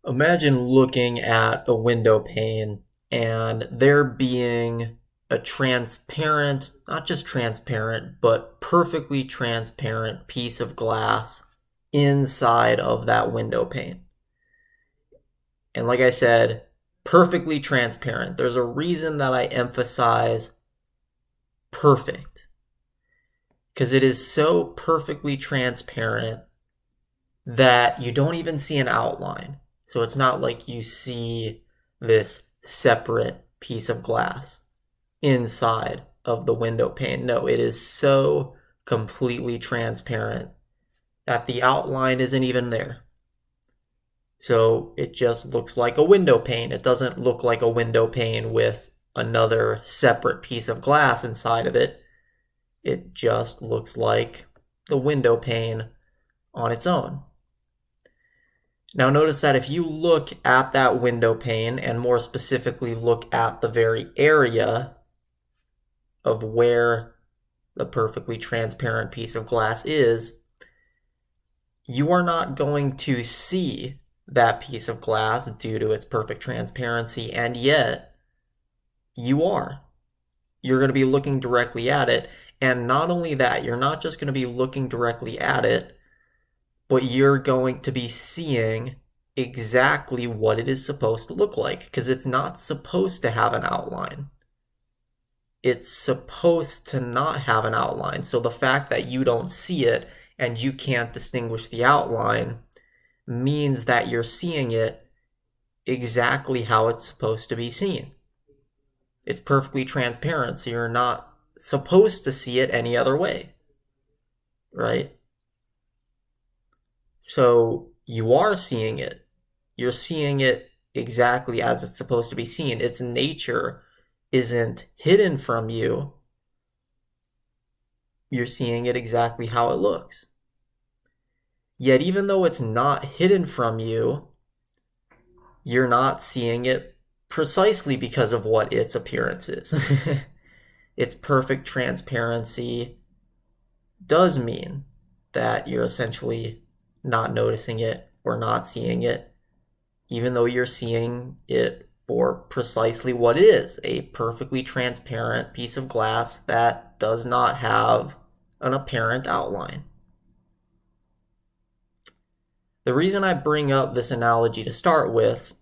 Imagine looking at a window pane and there being a transparent, not just transparent, but perfectly transparent piece of glass inside of that window pane. And like I said, perfectly transparent. There's a reason that I emphasize perfect because it is so perfectly transparent that you don't even see an outline. So it's not like you see this separate piece of glass inside of the window pane. No, it is so completely transparent that the outline isn't even there. So it just looks like a window pane. It doesn't look like a window pane with another separate piece of glass inside of it. It just looks like the window pane on its own. Now notice that if you look at that window pane, and more specifically look at the very area of where the perfectly transparent piece of glass is, you are not going to see that piece of glass due to its perfect transparency, and yet you are. You're going to be looking directly at it, and not only that, you're not just going to be looking directly at it, but you're going to be seeing exactly what it is supposed to look like, because it's not supposed to have an outline. It's supposed to not have an outline. So the fact that you don't see it and you can't distinguish the outline means that you're seeing it exactly how it's supposed to be seen. It's perfectly transparent, so you're not supposed to see it any other way, right? So you are seeing it. You're seeing it exactly as it's supposed to be seen. Its nature isn't hidden from you. You're seeing it exactly how it looks. Yet even though it's not hidden from you, you're not seeing it precisely because of what its appearance is. Its perfect transparency does mean that you're essentially not noticing it or not seeing it, even though you're seeing it for precisely what it is, a perfectly transparent piece of glass that does not have an apparent outline. The reason I bring up this analogy to start with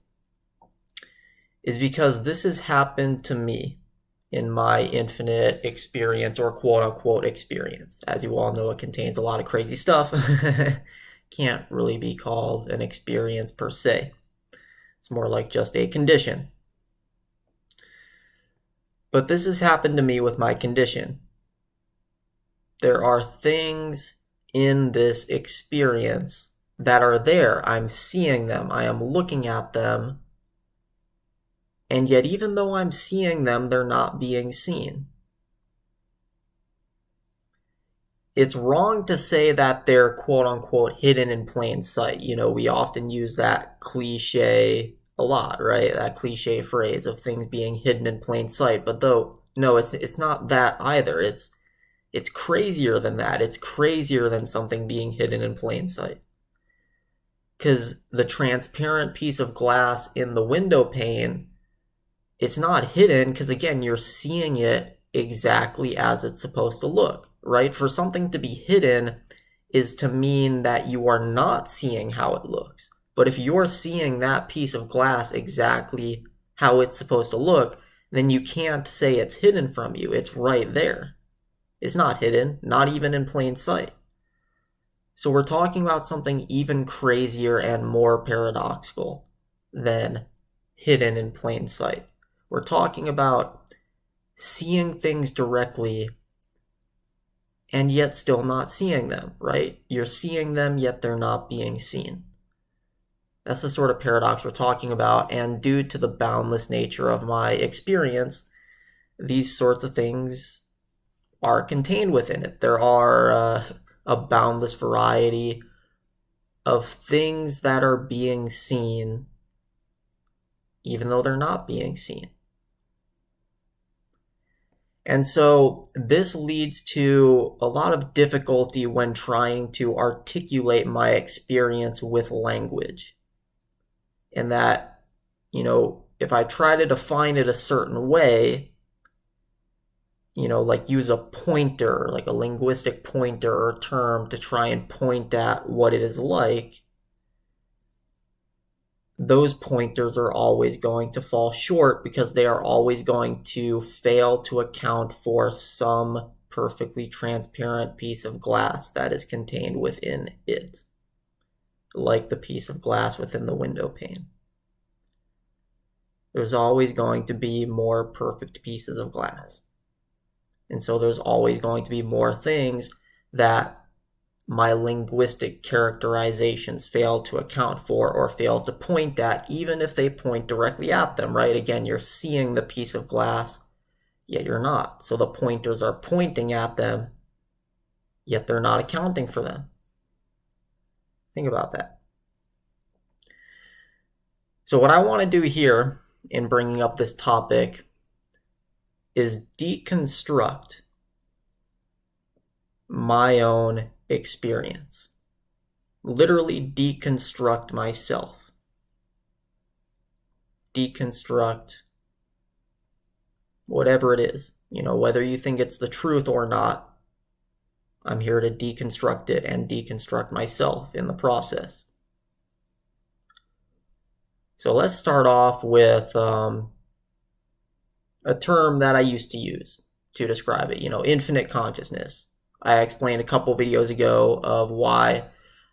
is because this has happened to me in my infinite experience, or quote unquote experience. As you all know, it contains a lot of crazy stuff. Can't really be called an experience per se. It's more like just a condition. But this has happened to me with my condition. There are things in this experience that are there. I'm seeing them. I am looking at them. And yet, even though I'm seeing them, they're not being seen. It's wrong to say that they're quote unquote hidden in plain sight. You know, we often use that cliche a lot, right? That cliche phrase of things being hidden in plain sight. But though, no, it's not that either. It's crazier than that. It's crazier than something being hidden in plain sight. Because the transparent piece of glass in the window pane, it's not hidden because, again, you're seeing it exactly as it's supposed to look, right? For something to be hidden is to mean that you are not seeing how it looks. But if you're seeing that piece of glass exactly how it's supposed to look, then you can't say it's hidden from you. It's right there. It's not hidden, not even in plain sight. So we're talking about something even crazier and more paradoxical than hidden in plain sight. We're talking about seeing things directly and yet still not seeing them, right? You're seeing them, yet they're not being seen. That's the sort of paradox we're talking about, and due to the boundless nature of my experience, these sorts of things are contained within it. There are a boundless variety of things that are being seen, even though they're not being seen. And so this leads to a lot of difficulty when trying to articulate my experience with language. and that, if I try to define it a certain way, like use a pointer, like a linguistic pointer or term to try and point at what it is like, those pointers are always going to fall short because they are always going to fail to account for some perfectly transparent piece of glass that is contained within it, like the piece of glass within the window pane. There's always going to be more perfect pieces of glass. And so there's always going to be more things that my linguistic characterizations fail to account for or fail to point at, even if they point directly at them, right? Again, you're seeing the piece of glass, yet you're not. So the pointers are pointing at them, yet they're not accounting for them. Think about that. So what I want to do here in bringing up this topic is deconstruct my own experience. Literally deconstruct myself. Deconstruct whatever it is. Whether you think it's the truth or not, I'm here to deconstruct it and deconstruct myself in the process. So let's start off with a term that I used to use to describe it, infinite consciousness. I explained a couple videos ago of why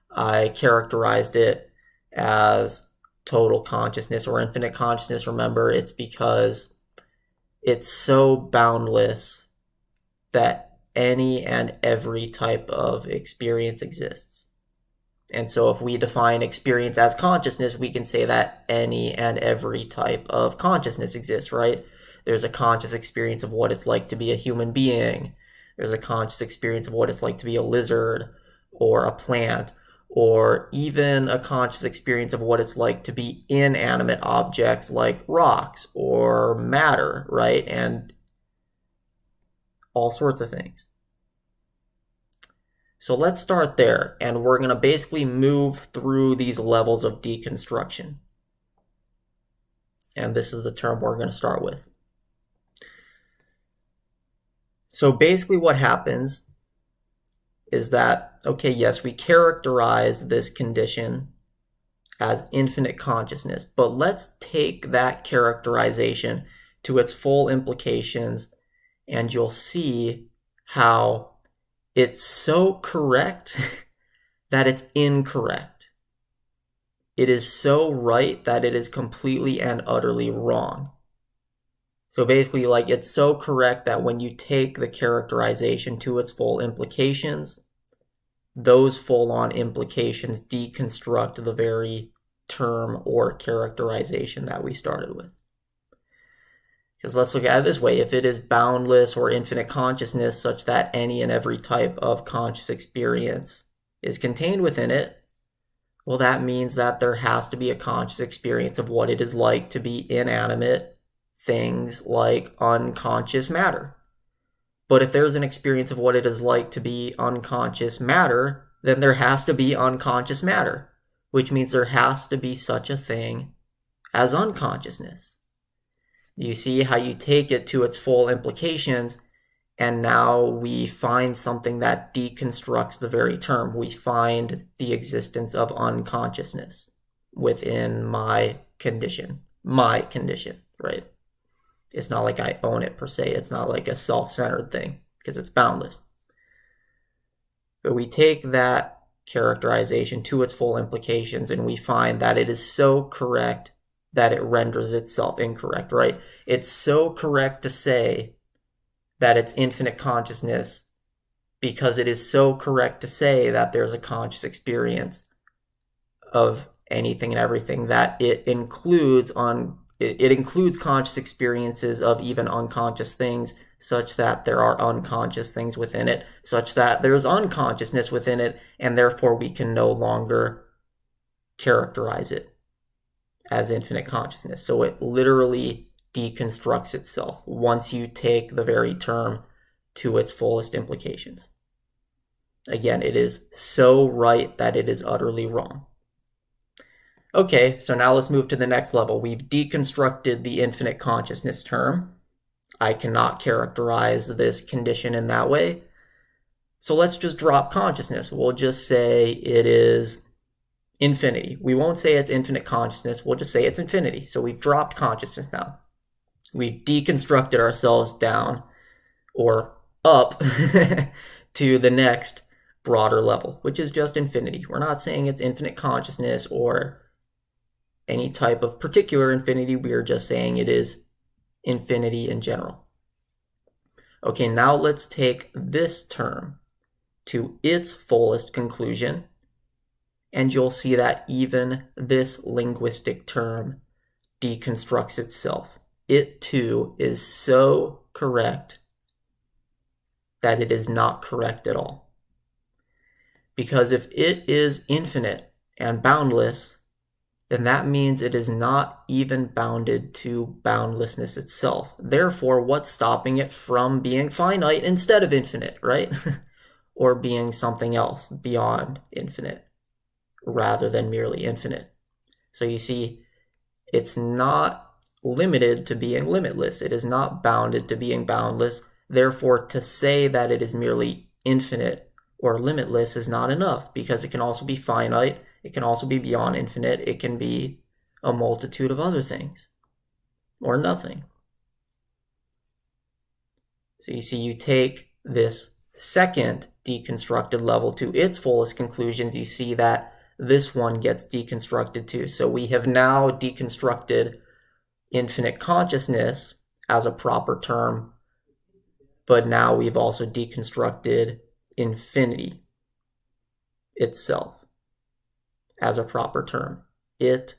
I characterized it as total consciousness or infinite consciousness. Remember, it's because it's so boundless that any and every type of experience exists. And so if we define experience as consciousness, we can say that any and every type of consciousness exists, right? There's a conscious experience of what it's like to be a human being. There's a conscious experience of what it's like to be a lizard or a plant, or even a conscious experience of what it's like to be inanimate objects like rocks or matter, right? And all sorts of things. So let's start there, and we're going to basically move through these levels of deconstruction. And this is the term we're going to start with. So basically what happens is that, okay, yes, we characterize this condition as infinite consciousness, but let's take that characterization to its full implications, and you'll see how it's so correct that it's incorrect. It is so right that it is completely and utterly wrong. So basically, it's so correct that when you take the characterization to its full implications, those full-on implications deconstruct the very term or characterization that we started with. Because let's look at it this way. If it is boundless or infinite consciousness such that any and every type of conscious experience is contained within it, well, that means that there has to be a conscious experience of what it is like to be inanimate things like unconscious matter. But if there's an experience of what it is like to be unconscious matter, then there has to be unconscious matter, which means there has to be such a thing as unconsciousness. You see how you take it to its full implications, and now we find something that deconstructs the very term. We find the existence of unconsciousness within my condition, right? It's not like I own it per se. It's not like a self-centered thing because it's boundless. But we take that characterization to its full implications, and we find that it is so correct that it renders itself incorrect, right? It's so correct to say that it's infinite consciousness because it is so correct to say that there's a conscious experience of anything and everything, that it includes conscious experiences of even unconscious things, such that there are unconscious things within it, such that there's unconsciousness within it, and therefore we can no longer characterize it as infinite consciousness. So it literally deconstructs itself once you take the very term to its fullest implications. Again, it is so right that it is utterly wrong. Okay, so now let's move to the next level. We've deconstructed the infinite consciousness term. I cannot characterize this condition in that way. So let's just drop consciousness. We'll just say it is infinity. We won't say it's infinite consciousness. We'll just say it's infinity. So we've dropped consciousness now. We've deconstructed ourselves down or up to the next broader level, which is just infinity. We're not saying it's infinite consciousness or any type of particular infinity. We are just saying it is infinity in general. Okay, now let's take this term to its fullest conclusion, and you'll see that even this linguistic term deconstructs itself. It too is so correct that it is not correct at all. Because if it is infinite and boundless, then that means it is not even bounded to boundlessness itself. Therefore, what's stopping it from being finite instead of infinite, right? Or being something else beyond infinite rather than merely infinite. So you see, it's not limited to being limitless. It is not bounded to being boundless. Therefore, to say that it is merely infinite or limitless is not enough, because it can also be finite. It can also be beyond infinite. It can be a multitude of other things or nothing. So you see, you take this second deconstructed level to its fullest conclusions, you see that this one gets deconstructed too. So we have now deconstructed infinite consciousness as a proper term, but now we've also deconstructed infinity itself as a proper term. It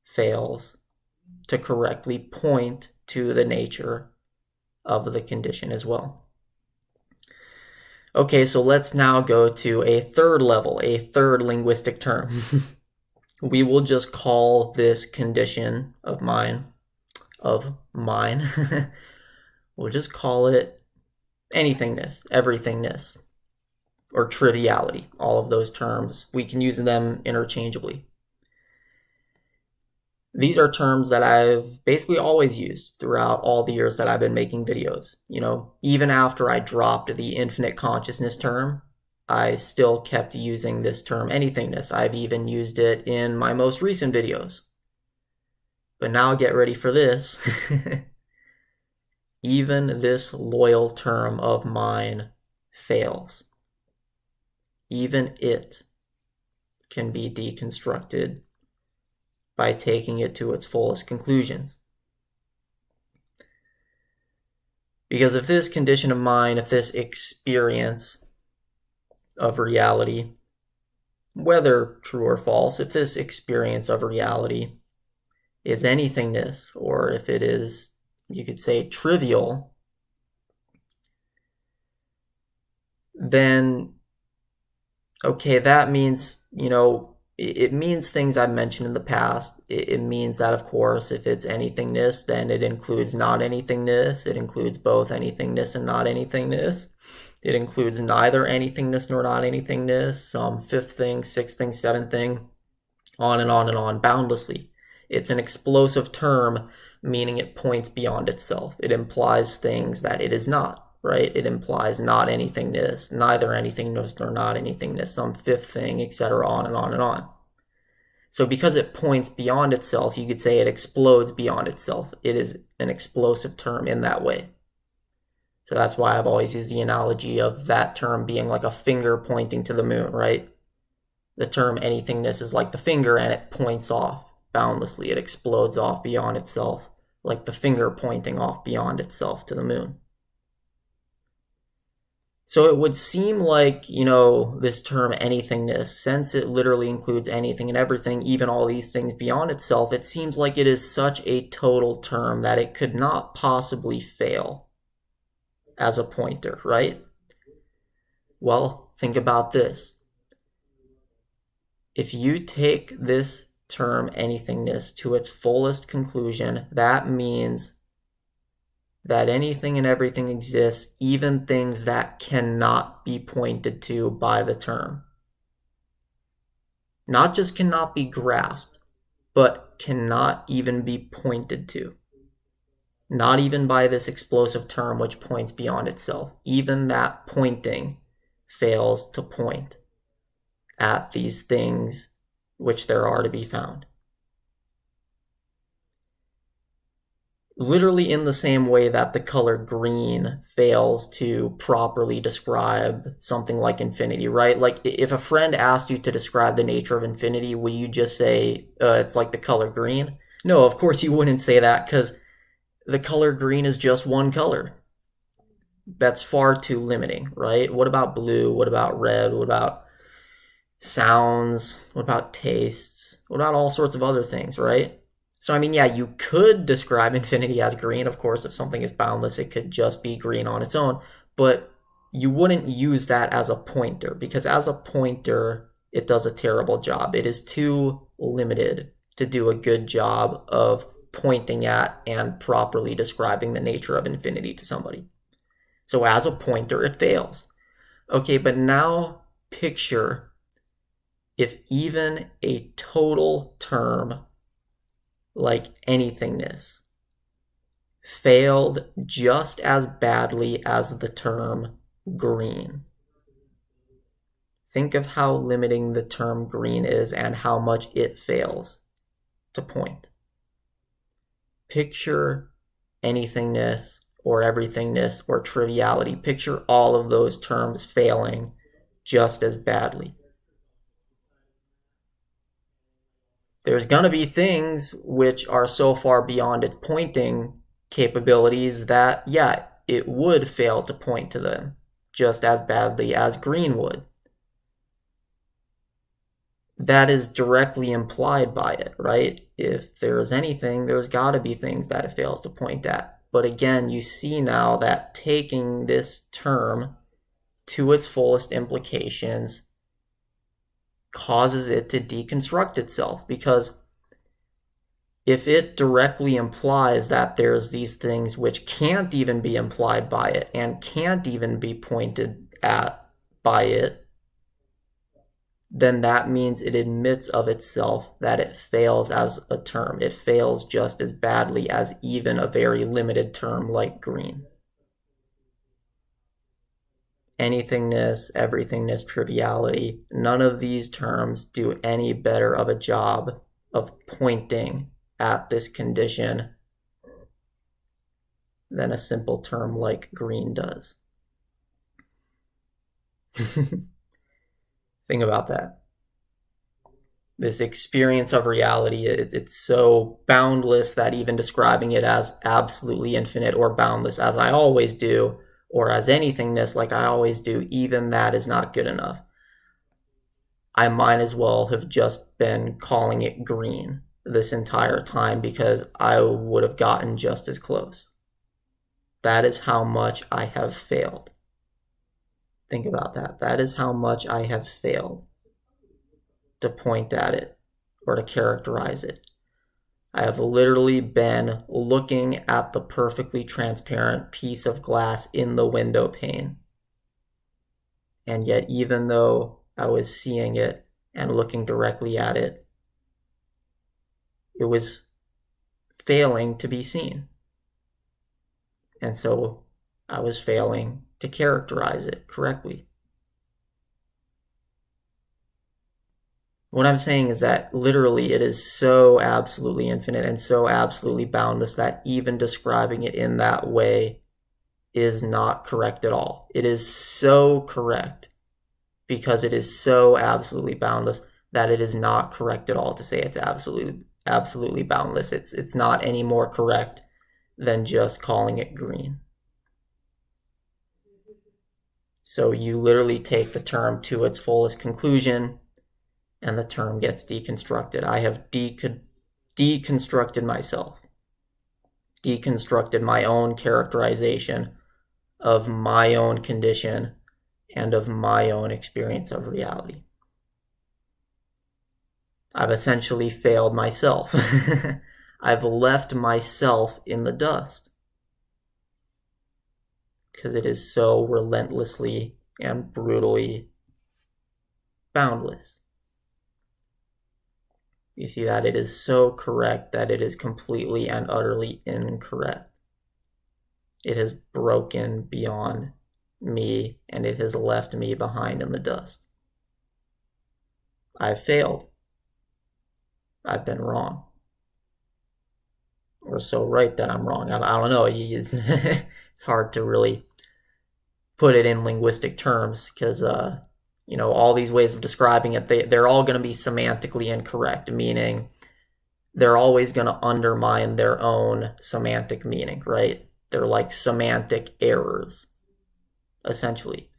fails to correctly point to the nature of the condition as well. Okay, so let's now go to a third level, a third linguistic term. We will just call this condition of mine, we'll just call it anythingness, everythingness, or triviality. All of those terms, we can use them interchangeably. These are terms that I've basically always used throughout all the years that I've been making videos. You know, even after I dropped the infinite consciousness term, I still kept using this term anythingness. I've even used it in my most recent videos. But now get ready for this. Even this loyal term of mine fails. Even it can be deconstructed by taking it to its fullest conclusions. Because if this condition of mind, if this experience of reality, whether true or false, if this experience of reality is anythingness, or if it is, you could say, trivial, then, okay, that means, you know, it means things I've mentioned in the past. It means that, of course, if it's anythingness, then it includes not anythingness. It includes both anythingness and not anythingness. It includes neither anythingness nor not anythingness, some fifth thing, sixth thing, seventh thing, on and on, boundlessly. It's an explosive term, meaning it points beyond itself. It implies things that it is not, right? It implies not anythingness, neither anythingness nor not anythingness, some fifth thing, etc., on and on. So because it points beyond itself, you could say it explodes beyond itself. It is an explosive term in that way. So that's why I've always used the analogy of that term being like a finger pointing to the moon, right? The term anythingness is like the finger, and it points off boundlessly. It explodes off beyond itself, like the finger pointing off beyond itself to the moon. So it would seem like, you know, this term anythingness, since it literally includes anything and everything, even all these things beyond itself, it seems like it is such a total term that it could not possibly fail as a pointer, right? Well, think about this. If you take this term anythingness to its fullest conclusion, that means that anything and everything exists, even things that cannot be pointed to by the term. Not just cannot be grasped, but cannot even be pointed to. Not even by this explosive term which points beyond itself. Even that pointing fails to point at these things which there are to be found. Literally in the same way that the color green fails to properly describe something like infinity, right? Like if a friend asked you to describe the nature of infinity, would you just say it's like the color green? No, of course you wouldn't say that, because the color green is just one color. That's far too limiting, right? What about blue? What about red? What about sounds? What about tastes? What about all sorts of other things, right? So, I mean, yeah, you could describe infinity as green. Of course, if something is boundless, it could just be green on its own. But you wouldn't use that as a pointer, because as a pointer, it does a terrible job. It is too limited to do a good job of pointing at and properly describing the nature of infinity to somebody. So as a pointer, it fails. Okay, but now picture if even a total term like anythingness failed just as badly as the term green. Think of how limiting the term green is and how much it fails to point. Picture anythingness or everythingness or triviality. Picture all of those terms failing just as badly. There's going to be things which are so far beyond its pointing capabilities that, yeah, it would fail to point to them just as badly as green would. That is directly implied by it, right? If there's anything, there's got to be things that it fails to point at. But again, you see now that taking this term to its fullest implications causes it to deconstruct itself, because if it directly implies that there's these things which can't even be implied by it and can't even be pointed at by it, then that means it admits of itself that it fails as a term. It fails just as badly as even a very limited term like green. Anythingness, everythingness, triviality, none of these terms do any better of a job of pointing at this condition than a simple term like green does. Think about that. This experience of reality, it's so boundless that even describing it as absolutely infinite or boundless, as I always do, or as anythingness like I always do, even that is not good enough. I might as well have just been calling it green this entire time, because I would have gotten just as close. That is how much I have failed. Think about that. That is how much I have failed to point at it or to characterize it. I have literally been looking at the perfectly transparent piece of glass in the window pane. And yet, even though I was seeing it and looking directly at it, it was failing to be seen. And so I was failing to characterize it correctly. What I'm saying is that literally it is so absolutely infinite and so absolutely boundless that even describing it in that way is not correct at all. It is so correct because it is so absolutely boundless that it is not correct at all to say it's absolutely boundless. It's not any more correct than just calling it green. So you literally take the term to its fullest conclusion, and the term gets deconstructed. I have deconstructed myself, deconstructed my own characterization of my own condition and of my own experience of reality. I've essentially failed myself. I've left myself in the dust because it is so relentlessly and brutally boundless. You see that it is so correct that it is completely and utterly incorrect. It has broken beyond me, and it has left me behind in the dust. I've failed. I've been wrong. Or so right that I'm wrong. I don't know. It's hard to really put it in linguistic terms because, all these ways of describing it, they're all going to be semantically incorrect, meaning they're always going to undermine their own semantic meaning, right? They're like semantic errors, essentially.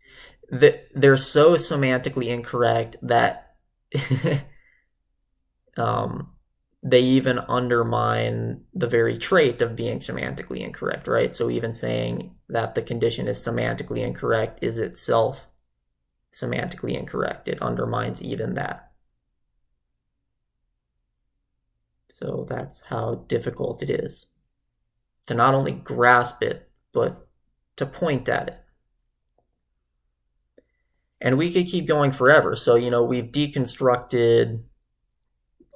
They're so semantically incorrect that they even undermine the very trait of being semantically incorrect, right? So even saying that the condition is semantically incorrect is itself semantically incorrect. It undermines even that. So that's how difficult it is to not only grasp it, but to point at it. And we could keep going forever. So, we've deconstructed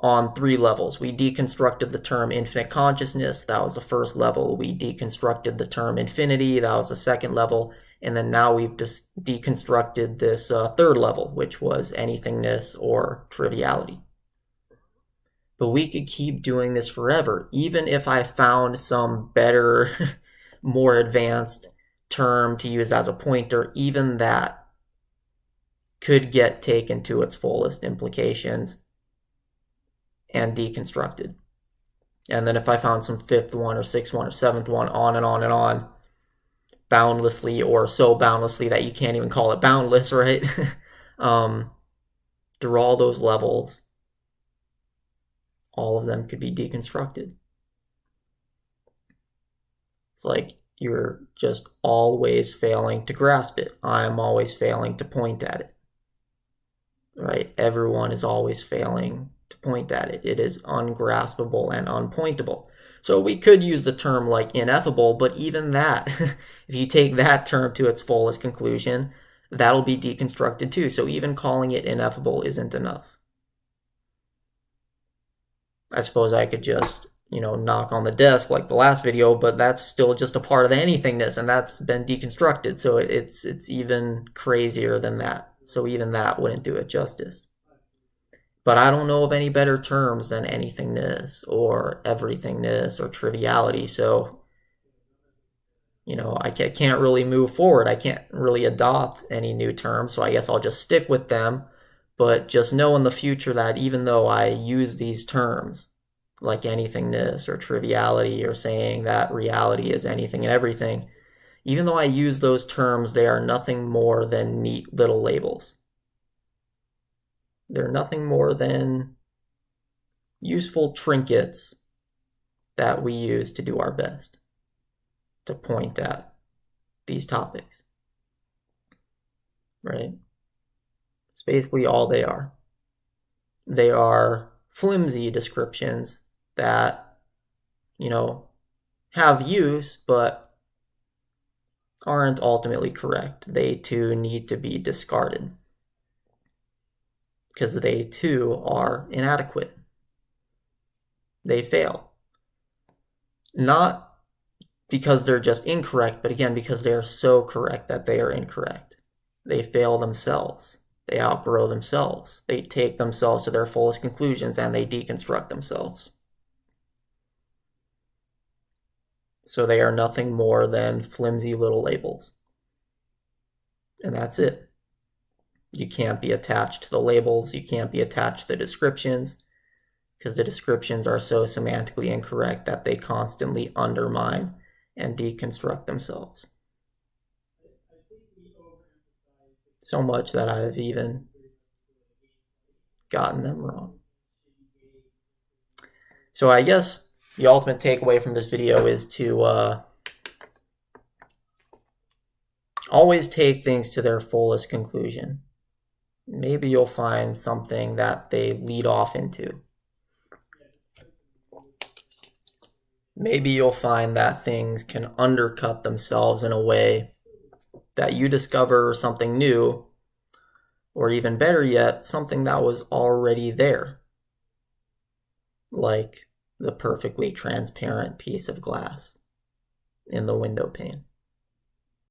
on 3 levels. We deconstructed the term infinite consciousness. That was the first level. We deconstructed the term infinity. That was the second level. And then now we've just deconstructed this third level, which was anythingness or triviality. But we could keep doing this forever. Even if I found some better, more advanced term to use as a pointer, even that could get taken to its fullest implications and deconstructed. And then if I found some 5th one or 6th one or 7th one, on and on and on, boundlessly or so boundlessly that you can't even call it boundless, right? Through all those levels, all of them could be deconstructed. It's like you're just always failing to grasp it. I'm always failing to point at it, right? Everyone is always failing to point at it. It is ungraspable and unpointable. So we could use the term like ineffable, but even that, if you take that term to its fullest conclusion, that'll be deconstructed too. So even calling it ineffable isn't enough. I suppose I could just, knock on the desk like the last video, but that's still just a part of the anythingness, and that's been deconstructed. So it's even crazier than that. So even that wouldn't do it justice. But I don't know of any better terms than anythingness or everythingness or triviality. So, I can't really move forward. I can't really adopt any new terms. So I guess I'll just stick with them. But just know in the future that even though I use these terms, like anythingness or triviality or saying that reality is anything and everything, even though I use those terms, they are nothing more than neat little labels. They're nothing more than useful trinkets that we use to do our best to point at these topics, right? It's basically all they are. They are flimsy descriptions that, have use, but aren't ultimately correct. They too need to be discarded because they too are inadequate. They fail. Not because they're just incorrect, but again, because they are so correct that they are incorrect. They fail themselves. They outgrow themselves. They take themselves to their fullest conclusions and they deconstruct themselves. So they are nothing more than flimsy little labels. And that's it. You can't be attached to the labels. You can't be attached to the descriptions because the descriptions are so semantically incorrect that they constantly undermine and deconstruct themselves. So much that I've even gotten them wrong. So I guess the ultimate takeaway from this video is to always take things to their fullest conclusion. Maybe you'll find something that they lead off into. Maybe you'll find that things can undercut themselves in a way that you discover something new, or even better yet, something that was already there. like the perfectly transparent piece of glass in the window pane.